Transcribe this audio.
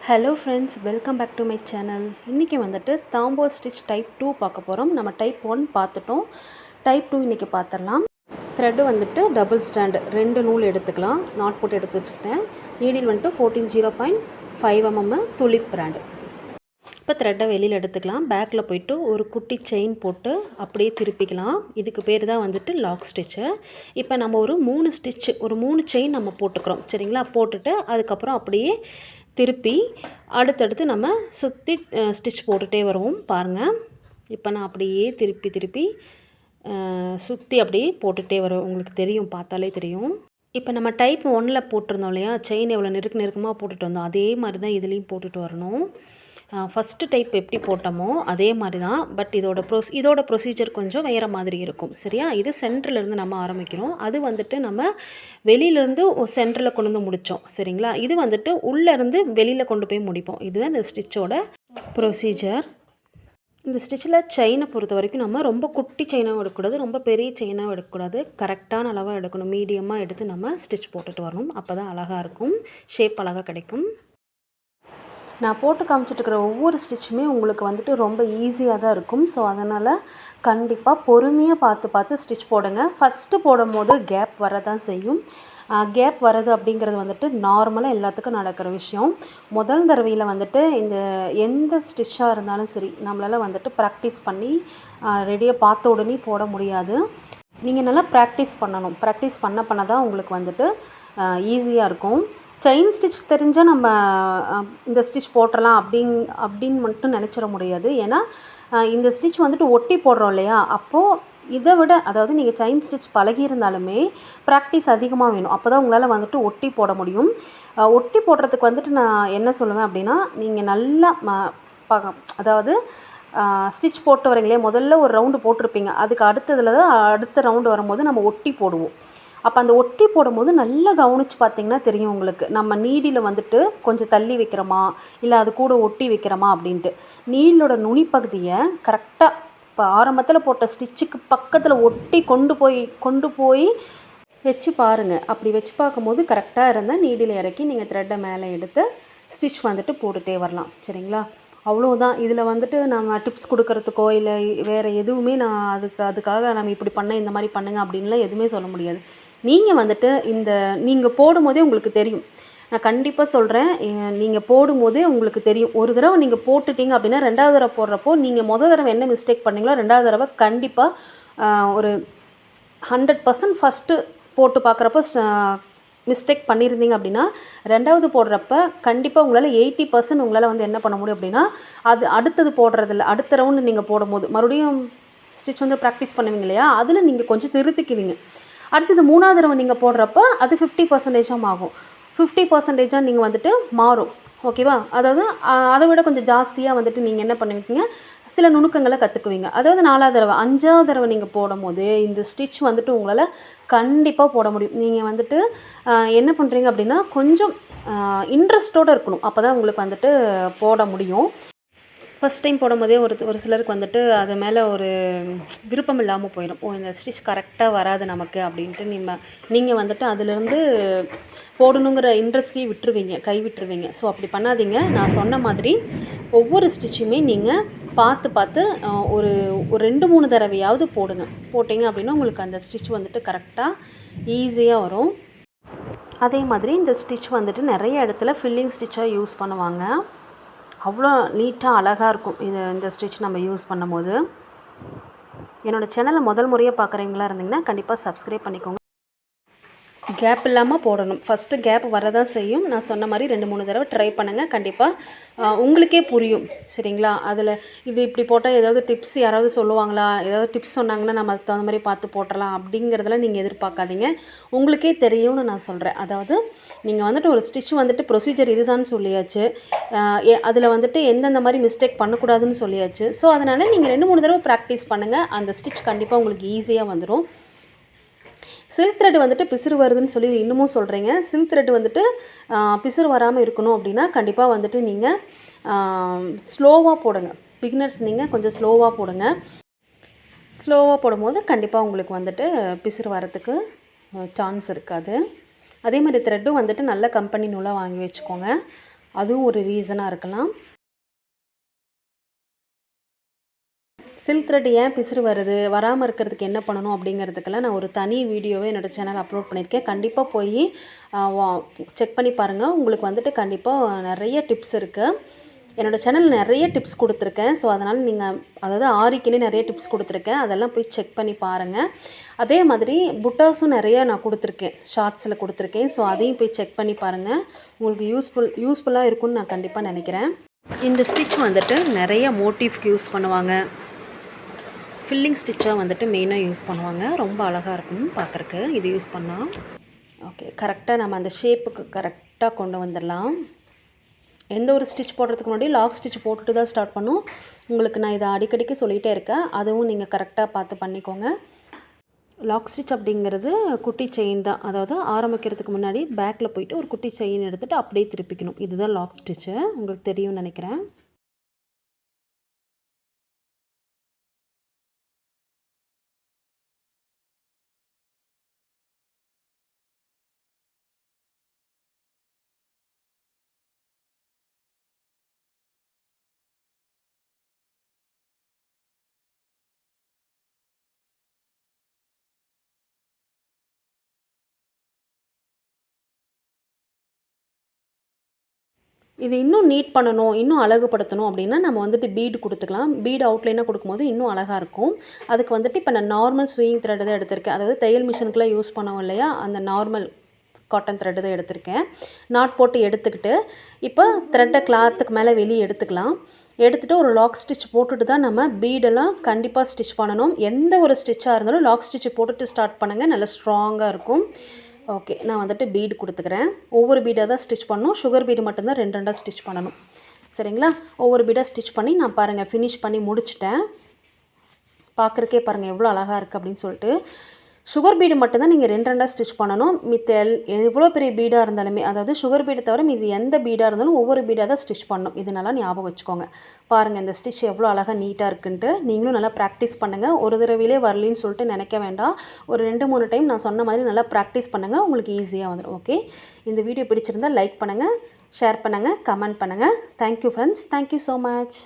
Hello friends, welcome back to my channel. இன்றைக்கி வந்துட்டு தாம்போ stitch type 2 பார்க்க போகிறோம். நம்ம டைப் 1 பார்த்துட்டோம். டைப் 2 இன்றைக்கி பார்த்துடலாம். த்ரெட்டு வந்துட்டு டபுள் ஸ்டாண்டு 2 நூல் எடுத்துக்கலாம். நாட் போட்டு எடுத்து வச்சுக்கிட்டேன். நீடில் வந்துட்டு 14 0.5 துலிப் பிராண்டு. இப்போ த்ரெட்டை வெளியில் எடுத்துக்கலாம். பேக்கில் போய்ட்டு ஒரு குட்டி செயின் போட்டு அப்படியே திருப்பிக்கலாம். இதுக்கு பேர் தான் வந்துட்டு லாக் ஸ்டிச்சு. இப்போ நம்ம ஒரு 3 செயின் நம்ம போட்டுக்கிறோம். சரிங்களா? போட்டுட்டு அதுக்கப்புறம் அப்படியே திருப்பி அடுத்தடுத்து நம்ம சுற்றி ஸ்டிச் போட்டுகிட்டே வருவோம். பாருங்கள், இப்போ நான் அப்படியே திருப்பி சுற்றி அப்படியே போட்டுகிட்டே வருவேன். உங்களுக்கு தெரியும், பார்த்தாலே தெரியும். இப்போ நம்ம டைப் 1 போட்டிருந்தோம் இல்லையா, செயின் எவ்வளோ நெருக்கமாக போட்டுட்டு வந்தோம், அதே மாதிரி தான் இதுலேயும் போட்டுட்டு வரணும். ஃபஸ்ட்டு டைப் எப்படி போட்டோமோ அதே மாதிரி தான். பட் இதோட ப்ரொசீஜர் கொஞ்சம் வேறு மாதிரி இருக்கும். சரியா? இது சென்டர்லேருந்து நம்ம ஆரம்பிக்கிறோம். அது வந்துட்டு நம்ம வெளியிலேருந்து சென்டரில் கொண்டு வந்து முடித்தோம். சரிங்களா? இது வந்துட்டு உள்ளேருந்து வெளியில் கொண்டு போய் முடிப்போம். இதுதான் இந்த ஸ்டிச்சோட ப்ரொசீஜர். இந்த ஸ்டிச்சில் செயினை பொறுத்த வரைக்கும் நம்ம ரொம்ப குட்டி செயினாகவும் எடுக்கக்கூடாது, ரொம்ப பெரிய செயினாகவும் எடுக்கக்கூடாது. கரெக்டான அளவாக எடுக்கணும். மீடியமாக எடுத்து நம்ம ஸ்டிச் போட்டுட்டு வரணும். அப்போ தான் அழகாக இருக்கும், ஷேப் அழகாக கிடைக்கும். நான் போட்டு காமிச்சிட்ருக்கிற ஒவ்வொரு ஸ்டிச்சுமே உங்களுக்கு வந்துட்டு ரொம்ப ஈஸியாக தான் இருக்கும். ஸோ அதனால் கண்டிப்பாக பொறுமையாக பார்த்து ஸ்டிச் போடுங்க. ஃபஸ்ட்டு போடும் போது கேப் வரதான் செய்யும். கேப் வர்றது அப்படிங்கிறது வந்துட்டு நார்மலாக எல்லாத்துக்கும் நடக்கிற விஷயம். முதல் தடவையில் வந்துட்டு எந்த ஸ்டிச்சாக இருந்தாலும் சரி, நம்மளால் வந்துட்டு ப்ராக்டிஸ் பண்ணி ரெடியாக பார்த்த உடனே போட முடியாது. நீங்கள் நல்லா ப்ராக்டிஸ் பண்ணணும். ப்ராக்டிஸ் பண்ண தான் உங்களுக்கு வந்துட்டு ஈஸியாக இருக்கும். செயின் ஸ்டிச் தெரிஞ்சால் நம்ம இந்த ஸ்டிச் போட்டுடலாம் அப்படின்னு மட்டும் நினச்சிட முடியாது. ஏன்னா இந்த ஸ்டிச் வந்துட்டு ஒட்டி போடுறோம் இல்லையா, அப்போது இதை விட, அதாவது நீங்கள் செயின் ஸ்டிச் பழகியிருந்தாலுமே ப்ராக்டிஸ் அதிகமாக வேணும். அப்போ தான் உங்களால் வந்துட்டு ஒட்டி போட முடியும். ஒட்டி போடுறதுக்கு வந்துட்டு நான் என்ன சொல்லுவேன் அப்படின்னா, நீங்கள் நல்லா அதாவது ஸ்டிச் போட்டு வரீங்களே, முதல்ல ஒரு ரவுண்டு போட்டிருப்பீங்க, அதுக்கு அடுத்ததில் தான் அடுத்த ரவுண்டு வரும்போது நம்ம ஒட்டி போடுவோம். அப்போ அந்த ஒட்டி போடும்போது நல்லா கவனித்து பார்த்திங்கன்னா தெரியும் உங்களுக்கு, நம்ம நீடியில் வந்துட்டு கொஞ்சம் தள்ளி வைக்கிறோமா இல்லை அது கூட ஒட்டி வைக்கிறோமா அப்படின்ட்டு. நீடலோட நுனிப்பகுதியை கரெக்டாக இப்போ ஆரம்பத்தில் போட்ட ஸ்டிச்சுக்கு பக்கத்தில் ஒட்டி கொண்டு போய் வச்சு பாருங்கள். அப்படி வச்சு பார்க்கும்போது கரெக்டாக இருந்தால் நீடில் இறக்கி நீங்கள் த்ரெட்டை மேலே எடுத்து ஸ்டிச் வந்துட்டு போட்டுகிட்டே வரலாம். சரிங்களா? அவ்வளோதான். இதில் வந்துட்டு நம்ம டிப்ஸ் கொடுக்கறதுக்கோ இல்லை வேறு எதுவுமே நான் அதுக்காக நம்ம இப்படி இந்த மாதிரி பண்ணுங்க அப்படின்லாம் எதுவுமே சொல்ல முடியாது. நீங்கள் வந்துட்டு நீங்கள் போடும்போதே உங்களுக்கு தெரியும். நான் கண்டிப்பாக சொல்கிறேன், நீங்கள் போடும்போதே உங்களுக்கு தெரியும். ஒரு தடவை நீங்கள் போட்டுட்டீங்க அப்படின்னா, 2வது தடவை போடுறப்போ நீங்கள் தடவை என்ன மிஸ்டேக் பண்ணீங்களோ 2வது தடவை கண்டிப்பாக ஒரு 100% ஃபஸ்ட்டு போட்டு பார்க்குறப்போ மிஸ்டேக் பண்ணியிருந்தீங்க அப்படின்னா, 2வது போடுறப்ப கண்டிப்பாக உங்களால் 80% உங்களால் வந்து என்ன பண்ண முடியும் அப்படின்னா, அது அடுத்தது போடுறதில்ல, அடுத்த ரவுண்டு நீங்கள் போடும்போது மறுபடியும் ஸ்டிச் வந்து ப்ராக்டிஸ் பண்ணுவீங்க இல்லையா, அதில் நீங்கள் கொஞ்சம் திருத்திக்குவீங்க. அடுத்தது 3வது தடவை நீங்கள் போடுறப்ப அது 50% ஆகும். 50% நீங்கள் வந்துட்டு மாறும். ஓகேவா? அதாவது அதை விட கொஞ்சம் ஜாஸ்தியாக வந்துட்டு நீங்கள் என்ன பண்ணுவீங்க, சில நுணுக்கங்களை கற்றுக்குவீங்க. அதாவது 4வது தடவை 5வது தடவை நீங்கள் போடும்போது இந்த ஸ்டிச் வந்துட்டு உங்களால் கண்டிப்பாக போட முடியும். நீங்கள் வந்துட்டு என்ன பண்ணுறீங்க அப்படின்னா, கொஞ்சம் இன்ட்ரெஸ்ட்டோடு இருக்கணும். அப்போ தான் உங்களுக்கு வந்துட்டு போட முடியும். ஃபஸ்ட் டைம் போடும்போதே ஒரு சிலருக்கு வந்துட்டு அது மேலே ஒரு விருப்பம் இல்லாமல் போயிடும். இந்த ஸ்டிச் கரெக்டாக வராது நமக்கு அப்படின்ட்டு நீங்கள் வந்துட்டு அதிலேருந்து போடணுங்கிற இன்ட்ரெஸ்ட்லேயே கை விட்டுருவீங்க. ஸோ அப்படி பண்ணாதீங்க. நான் சொன்ன மாதிரி ஒவ்வொரு ஸ்டிச்சுமே நீங்கள் பார்த்து ஒரு 2-3 தடவையாவது போட்டிங்க அப்படின்னா உங்களுக்கு அந்த ஸ்டிச் வந்துட்டு கரெக்டாக ஈஸியாக வரும். அதே மாதிரி இந்த ஸ்டிச் வந்துட்டு நிறைய இடத்துல ஃபில்லிங் ஸ்டிச்சாக யூஸ் பண்ணுவாங்க. அவ்வளோ நீட்டாக அழகாக இருக்கும் இந்த ஸ்டிச் நம்ம யூஸ் பண்ணும்போது. என்னோடய சேனலை முதல் முறையாக பார்க்குறவங்களா இருந்தீங்கன்னா கண்டிப்பாக சப்ஸ்கிரைப் பண்ணிக்கோங்க. கேப் இல்லாமல் போடணும். ஃபஸ்ட்டு கேப் வரதான் செய்யும். நான் சொன்ன மாதிரி 2-3 தடவை ட்ரை பண்ணுங்கள். கண்டிப்பாக உங்களுக்கே புரியும். சரிங்களா? அதில் இது இப்படி போட்டால் ஏதாவது டிப்ஸ் யாராவது சொல்லுவாங்களா, ஏதாவது டிப்ஸ் சொன்னாங்கன்னா நம்ம அதுக்கு தகுந்த மாதிரி பார்த்து போட்டுடலாம் அப்படிங்கிறதெல்லாம் நீங்கள் எதிர்பார்க்காதீங்க. உங்களுக்கே தெரியும்னு நான் சொல்கிறேன். அதாவது நீங்கள் வந்துட்டு ஒரு ஸ்டிச் வந்துட்டு ப்ரொசீஜர் இதுதான் சொல்லியாச்சு, அதில் வந்துட்டு எந்தெந்த மாதிரி மிஸ்டேக் பண்ணக்கூடாதுன்னு சொல்லியாச்சு. ஸோ அதனால் நீங்கள் 2-3 தடவை ப்ராக்டிஸ் பண்ணுங்கள். அந்த ஸ்டிச் கண்டிப்பாக உங்களுக்கு ஈஸியாக வந்துடும். சில்க் த்ரெட் வந்துட்டு பிசுறு வருதுன்னு சொல்லி இன்னமும் சொல்கிறீங்க. சில்க் த்ரெட் வந்துட்டு பிசுறு வராமல் இருக்கணும் அப்படின்னா கண்டிப்பாக வந்துட்டு நீங்கள் ஸ்லோவாக போடுங்க. பிகினர்ஸ் நீங்கள் கொஞ்சம் ஸ்லோவாக போடுங்க. ஸ்லோவாக போடும்போது கண்டிப்பாக உங்களுக்கு வந்துட்டு பிசுறு வரத்துக்கு சான்ஸ் இருக்காது. அதே மாதிரி த்ரெட்டும் வந்துட்டு நல்ல கம்பெனி நூலாக வாங்கி வச்சுக்கோங்க. அதுவும் ஒரு ரீசனாக இருக்கலாம். சில்க் த்ரெட் ஏன் பிசுறு வருது, வராமல் இருக்கிறதுக்கு என்ன பண்ணணும் அப்படிங்கிறதுக்கெல்லாம் நான் ஒரு தனி வீடியோவை என்னோடய சேனல் அப்லோட் பண்ணியிருக்கேன். கண்டிப்பாக போய் செக் பண்ணி பாருங்கள். உங்களுக்கு வந்துட்டு கண்டிப்பாக நிறைய டிப்ஸ் இருக்குது. என்னோடய சேனல் நிறைய டிப்ஸ் கொடுத்துருக்கேன். ஸோ அதனால் நீங்கள் அதாவது ஆரிக்குன்னே நிறைய டிப்ஸ் கொடுத்துருக்கேன். அதெல்லாம் போய் செக் பண்ணி பாருங்கள். அதே மாதிரி புட்டாஸும் நிறையா நான் கொடுத்துருக்கேன், ஷார்ட்ஸில் கொடுத்துருக்கேன். ஸோ அதையும் போய் செக் பண்ணி பாருங்கள். உங்களுக்கு யூஸ்ஃபுல்லாக இருக்கும்னு நான் கண்டிப்பாக நினைக்கிறேன். இந்த ஸ்டிச் வந்துட்டு நிறைய மோட்டிவ்க்கு யூஸ் பண்ணுவாங்க. ஃபில்லிங் ஸ்டிச்சாக வந்துட்டு மெயினாக யூஸ் பண்ணுவாங்க. ரொம்ப அழகாக இருக்கும் பார்க்குறக்கு இது யூஸ் பண்ணால். ஓகே, கரெக்டாக நம்ம அந்த ஷேப்புக்கு கரெக்டாக கொண்டு வந்துடலாம். எந்த ஒரு ஸ்டிச் போடுறதுக்கு முன்னாடி லாக் ஸ்டிச் போட்டுட்டு தான் ஸ்டார்ட் பண்ணும். உங்களுக்கு நான் இதை அடிக்கடிக்கு சொல்லிகிட்டே இருக்கேன். அதுவும் நீங்கள் கரெக்டாக பார்த்து பண்ணிக்கோங்க. லாக் ஸ்டிச் அப்படிங்கிறது குட்டி செயின் தான். அதாவது ஆரம்பிக்கிறதுக்கு முன்னாடி பேக்கில் போயிட்டு ஒரு குட்டி செயின் எடுத்துகிட்டு அப்படியே திருப்பிக்கணும். இதுதான் லாக் ஸ்டிச்சு. உங்களுக்கு தெரியும்னு நினைக்கிறேன். இது இன்னும் நீட் பண்ணணும், இன்னும் அழகுபடுத்தணும் அப்படின்னா நம்ம வந்துட்டு பீடு கொடுத்துக்கலாம். பீடு அவுட்லைனாக கொடுக்கும்போது இன்னும் அழகாக இருக்கும். அதுக்கு வந்துட்டு இப்போ நான் நார்மல் ஸ்விங் த்ரெட் தான் எடுத்திருக்கேன். அதாவது தையல் மிஷினுக்குலாம் யூஸ் பண்ணுவோம் இல்லையா, அந்த நார்மல் காட்டன் த்ரெட்டு தான் எடுத்திருக்கேன். நாட் போட்டு எடுத்துக்கிட்டு இப்போ த்ரெட்டை கிளாத்துக்கு மேலே வெளியே எடுத்துக்கலாம். எடுத்துகிட்டு ஒரு லாக் ஸ்டிச் போட்டுட்டு தான் நம்ம பீடெல்லாம் கண்டிப்பாக ஸ்டிச் பண்ணணும். எந்த ஒரு ஸ்டிச்சாக இருந்தாலும் லாக் ஸ்டிச் போட்டுட்டு ஸ்டார்ட் பண்ணுங்கள், நல்லா ஸ்ட்ராங்காக இருக்கும். ஓகே, நான் வந்துட்டு பீடு கொடுத்துக்கிறேன். ஒவ்வொரு பீடாக தான் ஸ்டிச் பண்ணணும். சுகர் பீடு மட்டும்தான் 2 ஸ்டிச் பண்ணணும். சரிங்களா? ஒவ்வொரு பீடாக ஸ்டிச் பண்ணி நான் பாருங்கள் ஃபினிஷ் பண்ணி முடிச்சிட்டேன். பார்க்குறக்கே பாருங்கள் எவ்வளோ அழகாக இருக்குது அப்படின்னு சொல்லிட்டு. சுகர் பீடு மட்டும்தான் நீங்கள் 2 ஸ்டிச் பண்ணணும். எவ்வளோ பெரிய பீடாக இருந்தாலுமே, அதாவது சுகர் பீடை தவிர மீது எந்த பீடாக இருந்தாலும் ஒவ்வொரு பீடாக தான் ஸ்டிச் பண்ணணும். இது நல்லா ஞாபகம் வச்சுக்கோங்க. பாருங்கள் இந்த ஸ்டிச் எவ்வளோ அழகாக நீட்டாக இருக்குன்ட்டு. நீங்களும் நல்லா ப்ராக்டிஸ் பண்ணுங்கள். ஒரு தடவையிலே வரலின்னு சொல்லிட்டு நினைக்க வேண்டாம். ஒரு 2-3 டைம் நான் சொன்ன மாதிரி நல்லா ப்ராக்டிஸ் பண்ணுங்கள். உங்களுக்கு ஈஸியாக வந்துடும். ஓகே, இந்த வீடியோ பிடிச்சிருந்தால் லைக் பண்ணுங்கள், ஷேர் பண்ணுங்கள், கமெண்ட் பண்ணுங்கள். Thank you friends. Thank you so much.